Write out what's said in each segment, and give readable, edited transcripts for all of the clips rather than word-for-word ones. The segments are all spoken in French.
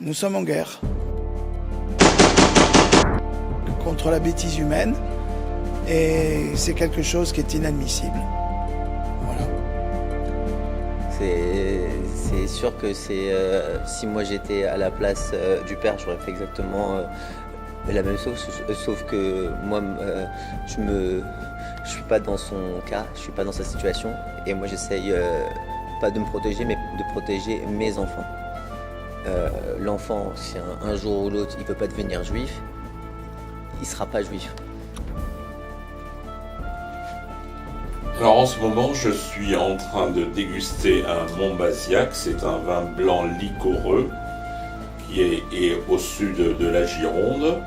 Nous sommes en guerre contre la bêtise humaine et c'est quelque chose qui est inadmissible. Voilà. C'est sûr que si moi j'étais à la place du père, j'aurais fait exactement la même chose, sauf que moi je suis pas dans son cas, je suis pas dans sa situation et moi j'essaye pas de me protéger mais de protéger mes enfants. L'enfant, si un jour ou l'autre il peut pas devenir juif, il sera pas juif. Alors en ce moment, je suis en train de déguster un Montbazillac. C'est un vin blanc liquoreux qui est au sud de la Gironde.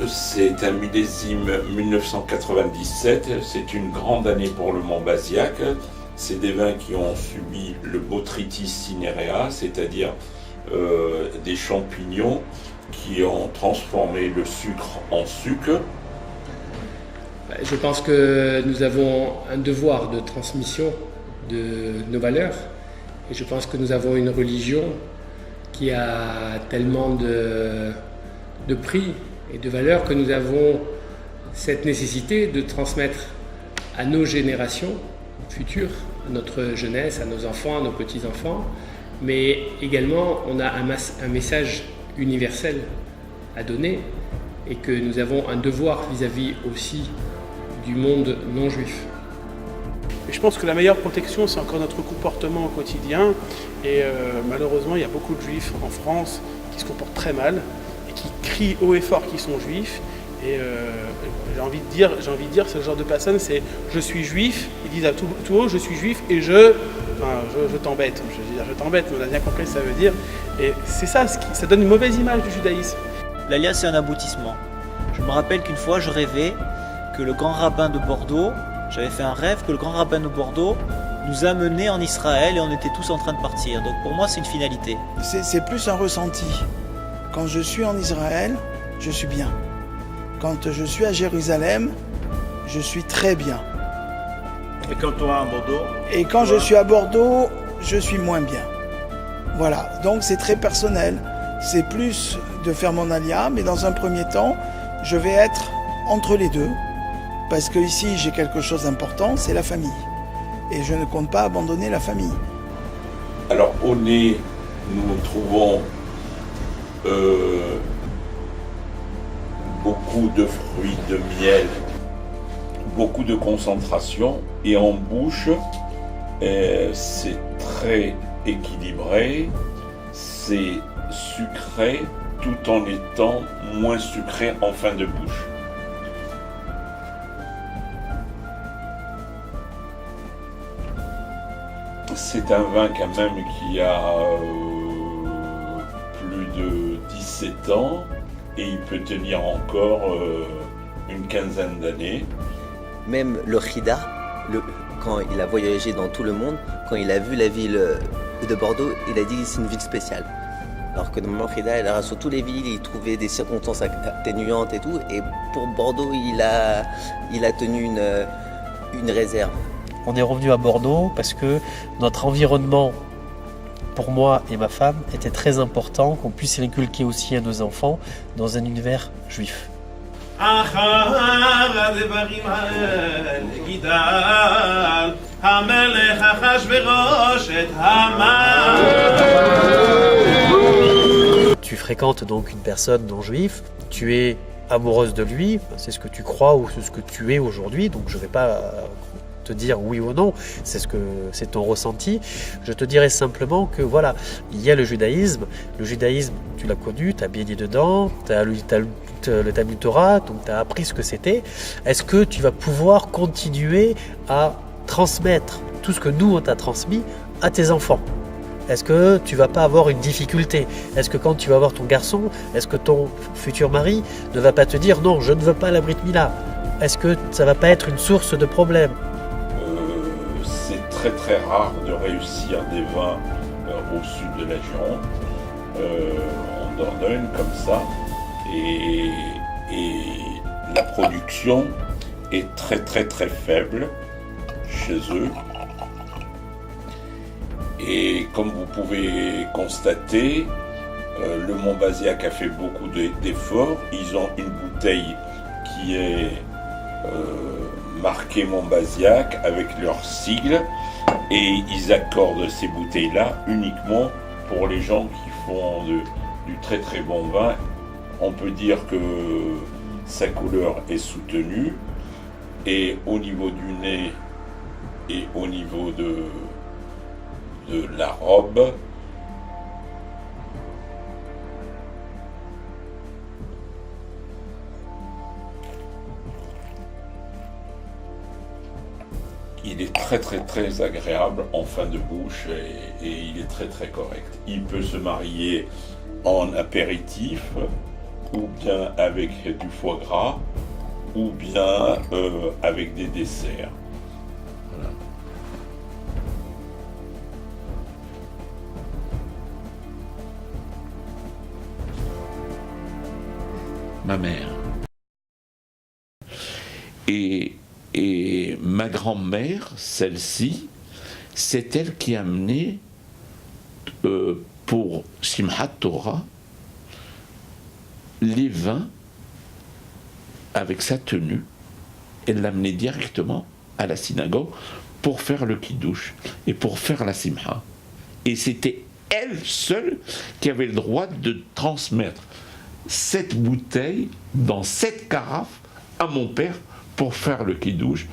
C'est un millésime 1997. C'est une grande année pour le Montbazillac. C'est des vins qui ont subi le Botrytis cinerea, c'est-à-dire des champignons qui ont transformé le sucre en sucre. Je pense que nous avons un devoir de transmission de nos valeurs et je pense que nous avons une religion qui a tellement de prix et de valeurs que nous avons cette nécessité de transmettre à nos générations futures, à notre jeunesse, à nos enfants, à nos petits-enfants, mais également on a un message universel à donner et que nous avons un devoir vis-à-vis aussi du monde non juif. Je pense que la meilleure protection, c'est encore notre comportement au quotidien. Et malheureusement, il y a beaucoup de juifs en France qui se comportent très mal et qui crient haut et fort qu'ils sont juifs. Et j'ai envie de dire, ce genre de personnes, c'est « je suis juif », ils disent à tout haut « je suis juif » et je t'embête. Je veux dire, je t'embête, mais on a bien compris ce que ça veut dire. Et c'est ça, ça donne une mauvaise image du judaïsme. L'Aliyah, c'est un aboutissement. Je me rappelle qu'une fois, je rêvais que le grand rabbin de Bordeaux, j'avais fait un rêve que le grand rabbin de Bordeaux nous a menés en Israël et on était tous en train de partir. Donc pour moi, c'est une finalité. C'est plus un ressenti. Quand je suis en Israël, je suis bien. Quand je suis à Jérusalem, je suis très bien. Et quand tu es à Bordeaux? Et quand je suis à Bordeaux, je suis moins bien. Voilà, donc c'est très personnel. C'est plus de faire mon alia, mais dans un premier temps, je vais être entre les deux. Parce que ici, j'ai quelque chose d'important, c'est la famille. Et je ne compte pas abandonner la famille. Alors au nez, nous trouvons beaucoup de fruits, de miel, beaucoup de concentration. Et en bouche, c'est très équilibré, c'est sucré tout en étant moins sucré en fin de bouche. C'est un vin quand même qui a plus de 17 ans et il peut tenir encore une quinzaine d'années. Même le Chida, quand il a voyagé dans tout le monde, quand il a vu la ville de Bordeaux, il a dit que c'est une ville spéciale. Alors que normalement, Chida, il a sur toutes les villes, il trouvait des circonstances atténuantes et tout. Et pour Bordeaux, il a tenu une réserve. On est revenu à Bordeaux parce que notre environnement, pour moi et ma femme, était très important, qu'on puisse l'inculquer aussi à nos enfants dans un univers juif. Tu fréquentes donc une personne non juive, tu es amoureuse de lui, c'est ce que tu crois ou c'est ce que tu es aujourd'hui, donc je ne vais pas te dire oui ou non, c'est ton ressenti. Je te dirais simplement que voilà, il y a le judaïsme, tu l'as connu, tu as baigné dedans, tu as lu le Talmud Torah, donc tu as appris ce que c'était. Est-ce que tu vas pouvoir continuer à transmettre tout ce que nous on t'a transmis à tes enfants? Est-ce que tu vas pas avoir une difficulté? Est-ce que quand tu vas voir ton garçon, est-ce que ton futur mari ne va pas te dire non, je ne veux pas la Brit Mila? Est-ce que ça va pas être une source de problème? C'est très très rare de réussir des vins au sud de la Gironde, en Dordogne comme ça, et la production est très très très faible chez eux. Et comme vous pouvez constater, le Montbazillac a fait beaucoup d'efforts. Ils ont une bouteille qui est marquée Montbazillac avec leur sigle et ils accordent ces bouteilles-là uniquement pour les gens qui font du très très bon vin. On peut dire que sa couleur est soutenue et au niveau du nez et au niveau de la robe, il est très très très agréable en fin de bouche et il est très très correct. Il peut se marier en apéritif ou bien avec du foie gras ou bien avec des desserts. Voilà. Ma mère. Et ma grand-mère, celle-ci, c'est elle qui a amené pour Simchat Torah les vins avec sa tenue. Elle l'a amené directement à la synagogue pour faire le kiddush et pour faire la simcha. Et c'était elle seule qui avait le droit de transmettre cette bouteille dans cette carafe à mon père pour faire le kiddush.